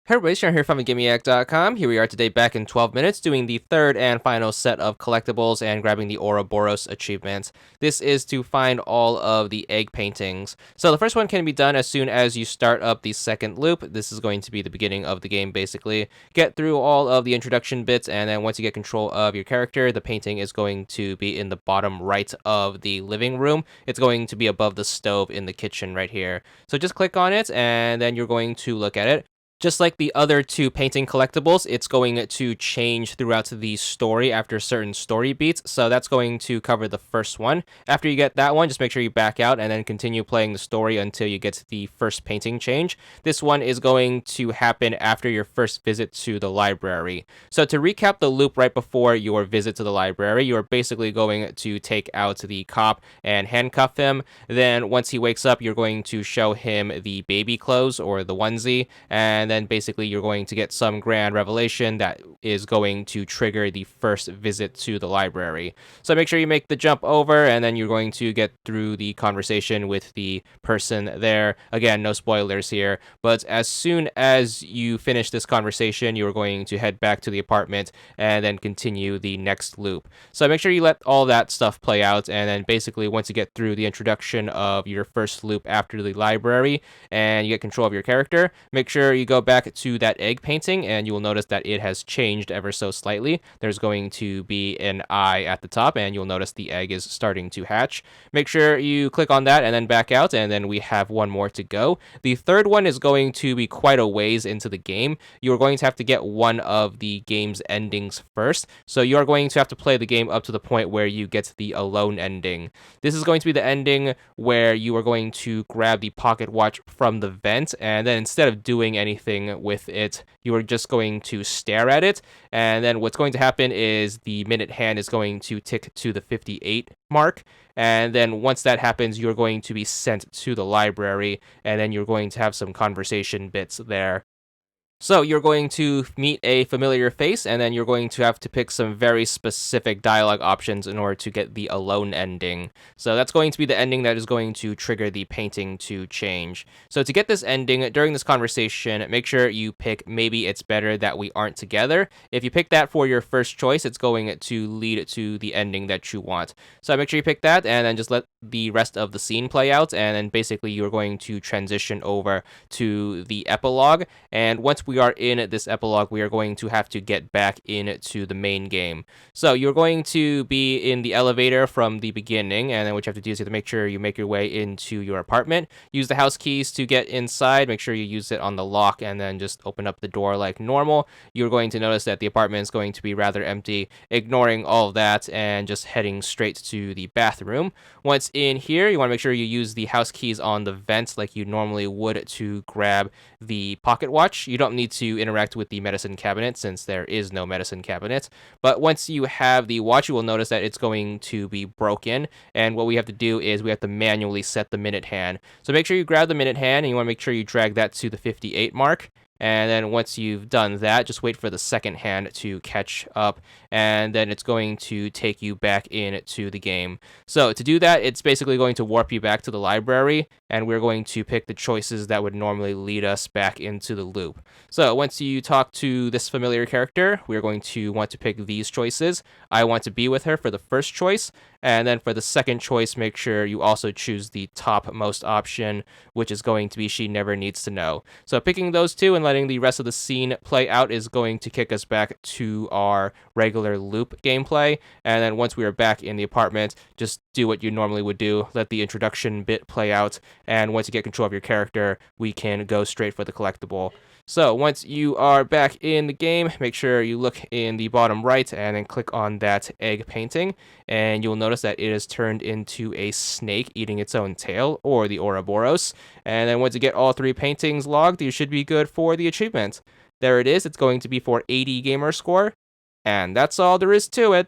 Hey everybody, Sharon here from VidGamiac.com. Here we are today back in 12 minutes doing the third and final set of collectibles and grabbing the Ouroboros achievement. This is to find all of the egg paintings. So the first one can be done as soon as you start up the second loop. This is going to be the beginning of the game basically. Get through all of the introduction bits, and then once you get control of your character, the painting is going to be in the bottom right of the living room. It's going to be above the stove in the kitchen right here. So just click on it and then you're going to look at it. Just like the other two painting collectibles, it's going to change throughout the story after certain story beats, so that's going to cover the first one. After you get that one, just make sure you back out and then continue playing the story until you get to the first painting change. This one is going to happen after your first visit to the library. So to recap the loop right before your visit to the library, you are basically going to take out the cop and handcuff him. Then once he wakes up, you're going to show him the baby clothes or the onesie, and then basically you're going to get some grand revelation that is going to trigger the first visit to the library. So make sure you make the jump over, and then you're going to get through the conversation with the person there. Again, no spoilers here, but as soon as you finish this conversation, you're going to head back to the apartment and then continue the next loop. So make sure you let all that stuff play out, and then basically once you get through the introduction of your first loop after the library and you get control of your character, make sure you go back to that egg painting, and you will notice that it has changed ever so slightly. There's going to be an eye at the top, and you'll notice the egg is starting to hatch. Make sure you click on that and then back out, and then we have one more to go. The third one is going to be quite a ways into the game. You're going to have to get one of the game's endings first, so you are going to have to play the game up to the point where you get the alone ending. This is going to be the ending where you are going to grab the pocket watch from the vent, and then instead of doing anything with it, you are just going to stare at it, and then what's going to happen is the minute hand is going to tick to the 58 mark, and then once that happens, you're going to be sent to the library, and then you're going to have some conversation bits there. So you're going to meet a familiar face, and then you're going to have to pick some very specific dialogue options in order to get the alone ending. So that's going to be the ending that is going to trigger the painting to change. So to get this ending, during this conversation, make sure you pick maybe it's better that we aren't together. If you pick that for your first choice, it's going to lead to the ending that you want. So make sure you pick that, and then just let the rest of the scene play out, and then basically you're going to transition over to the epilogue. And once we are in this epilogue, we are going to have to get back into the main game. So you're going to be in the elevator from the beginning, and then what you have to do is you have to make sure you make your way into your apartment. Use the house keys to get inside. Make sure you use it on the lock, and then just open up the door like normal. You're going to notice that the apartment is going to be rather empty. Ignoring all of that and just heading straight to the bathroom. Once in here, you want to make sure you use the house keys on the vent like you normally would to grab the pocket watch. You don't need to interact with the medicine cabinet since there is no medicine cabinet, but once you have the watch, you will notice that it's going to be broken, and what we have to do is we have to manually set the minute hand. So make sure you grab the minute hand, and you want to make sure you drag that to the 58 mark. And then once you've done that, just wait for the second hand to catch up, and then it's going to take you back into the game. So to do that, it's basically going to warp you back to the library, and we're going to pick the choices that would normally lead us back into the loop. So once you talk to this familiar character, we're going to want to pick these choices. I want to be with her for the first choice, and then for the second choice, make sure you also choose the topmost option, which is going to be she never needs to know. So picking those two and letting the rest of the scene play out is going to kick us back to our regular loop gameplay. And then once we are back in the apartment, just do what you normally would do. Let the introduction bit play out, and once you get control of your character, we can go straight for the collectible. So once you are back in the game, make sure you look in the bottom right and then click on that egg painting, and you'll notice that it is turned into a snake eating its own tail, or the Ouroboros. And then once you get all three paintings logged, you should be good for the achievement. There it is. It's going to be for 80 gamer score, and that's all there is to it.